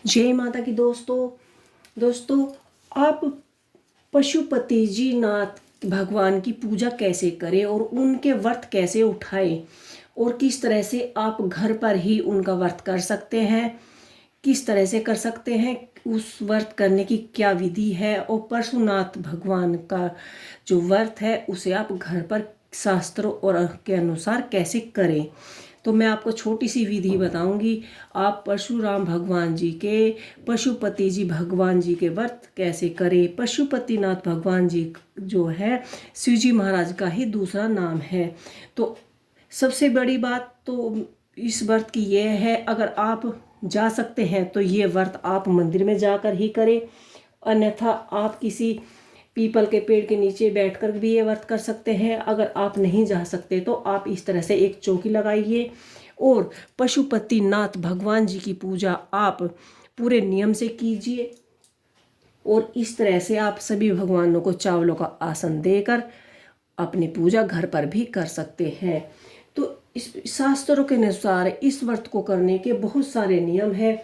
जय माता की दोस्तों आप पशुपति जी नाथ भगवान की पूजा कैसे करें और उनके व्रत कैसे उठाएं और किस तरह से आप घर पर ही उनका व्रत कर सकते हैं, किस तरह से कर सकते हैं, उस व्रत करने की क्या विधि है और पशुनाथ भगवान का जो व्रत है उसे आप घर पर शास्त्रों और के अनुसार कैसे करें। तो मैं आपको छोटी सी विधि बताऊंगी। आप परशुराम भगवान जी के, पशुपति जी भगवान जी के व्रत कैसे करें। पशुपतिनाथ भगवान जी जो है शिव जी महाराज का ही दूसरा नाम है। तो सबसे बड़ी बात तो इस व्रत की यह है, अगर आप जा सकते हैं तो ये व्रत आप मंदिर में जाकर ही करें, अन्यथा आप किसी पीपल के पेड़ के नीचे बैठकर भी ये व्रत कर सकते हैं। अगर आप नहीं जा सकते तो आप इस तरह से एक चौकी लगाइए और पशुपतिनाथ भगवान जी की पूजा आप पूरे नियम से कीजिए। और इस तरह से आप सभी भगवानों को चावलों का आसन देकर अपनी पूजा घर पर भी कर सकते हैं। तो इस शास्त्रों के अनुसार इस व्रत को करने के बहुत सारे नियम हैं,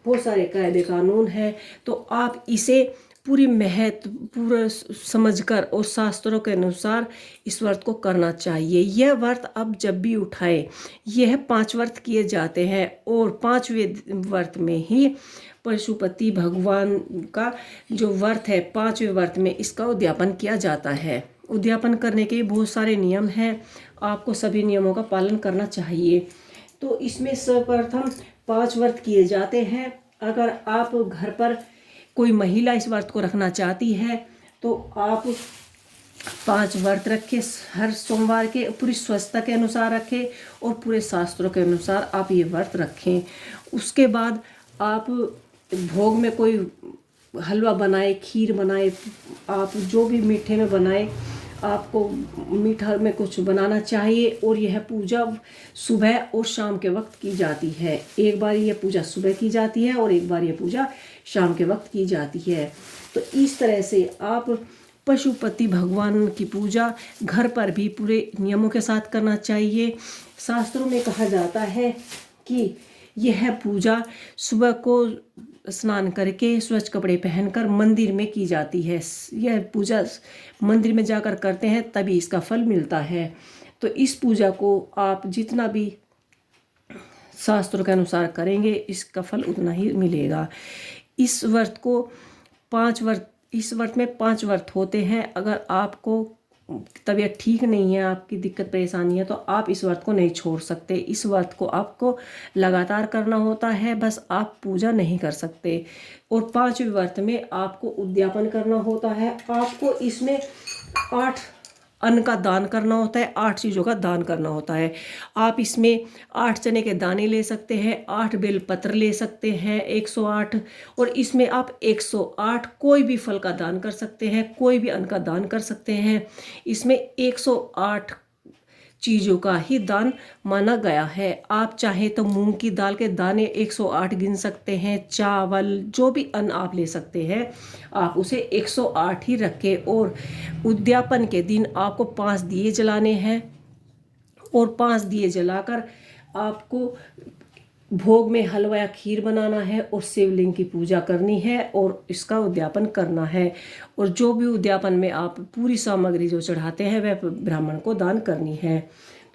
बहुत सारे कायदे कानून हैं। तो आप इसे पूरा समझकर और शास्त्रों के अनुसार इस व्रत को करना चाहिए। यह व्रत अब जब भी उठाए, यह 5 व्रत किए जाते हैं और 5वें व्रत में ही पशुपति भगवान का जो व्रत है, 5वें व्रत में इसका उद्यापन किया जाता है। उद्यापन करने के बहुत सारे नियम हैं, आपको सभी नियमों का पालन करना चाहिए। तो इसमें सर्वप्रथम 5 व्रत किए जाते हैं। अगर आप घर पर कोई महिला इस व्रत को रखना चाहती है तो आप 5 व्रत रखें, हर सोमवार के पूरी स्वच्छता के अनुसार रखें और पूरे शास्त्रों के अनुसार आप ये व्रत रखें। उसके बाद आप भोग में कोई हलवा बनाए, खीर बनाए, आप जो भी मीठे में बनाए, आपको मीठा में कुछ बनाना चाहिए। और यह पूजा सुबह और शाम के वक्त की जाती है। एक बार यह पूजा सुबह की जाती है और एक बार यह पूजा शाम के वक्त की जाती है। तो इस तरह से आप पशुपति भगवान की पूजा घर पर भी पूरे नियमों के साथ करना चाहिए। शास्त्रों में कहा जाता है कि यह पूजा सुबह को स्नान करके स्वच्छ कपड़े पहनकर मंदिर में की जाती है। यह पूजा मंदिर में जाकर करते हैं तभी इसका फल मिलता है। तो इस पूजा को आप जितना भी शास्त्रों के अनुसार करेंगे इसका फल उतना ही मिलेगा। इस व्रत में 5 व्रत होते हैं। अगर आपको तबीयत ठीक नहीं है, आपकी दिक्कत परेशानी है, तो आप इस व्रत को नहीं छोड़ सकते। इस व्रत को आपको लगातार करना होता है, बस आप पूजा नहीं कर सकते। और 5वें व्रत में आपको उद्यापन करना होता है। आपको इसमें 8 अन्न का दान करना होता है, 8 चीज़ों का दान करना होता है। आप इसमें 8 चने के दाने ले सकते हैं, 8 बेलपत्र ले सकते हैं, 108। और इसमें आप 108 कोई भी फल का दान कर सकते हैं, कोई भी अन्न का दान कर सकते हैं। इसमें 108 चीज़ों का ही दान माना गया है। आप चाहें तो मूंग की दाल के दाने 108 गिन सकते हैं, चावल, जो भी अन्न आप ले सकते हैं, आप उसे 108 ही रखें। और उद्यापन के दिन आपको 5 दिए जलाने हैं और 5 दिए जलाकर आपको भोग में हलवा या खीर बनाना है और शिवलिंग की पूजा करनी है और इसका उद्यापन करना है। और जो भी उद्यापन में आप पूरी सामग्री जो चढ़ाते हैं वह ब्राह्मण को दान करनी है।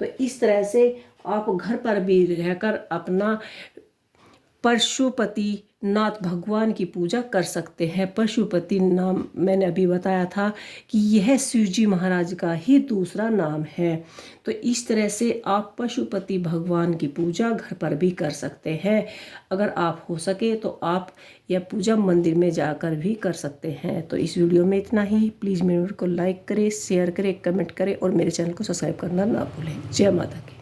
तो इस तरह से आप घर पर भी रहकर अपना पशुपति नाथ भगवान की पूजा कर सकते हैं। पशुपति नाम मैंने अभी बताया था कि यह शिव जी महाराज का ही दूसरा नाम है। तो इस तरह से आप पशुपति भगवान की पूजा घर पर भी कर सकते हैं। अगर आप हो सके तो आप यह पूजा मंदिर में जाकर भी कर सकते हैं। तो इस वीडियो में इतना ही। प्लीज़ मेरे वीडियो को लाइक करें, शेयर करें, कमेंट करें और मेरे चैनल को सब्सक्राइब करना ना भूलें। जय माता की।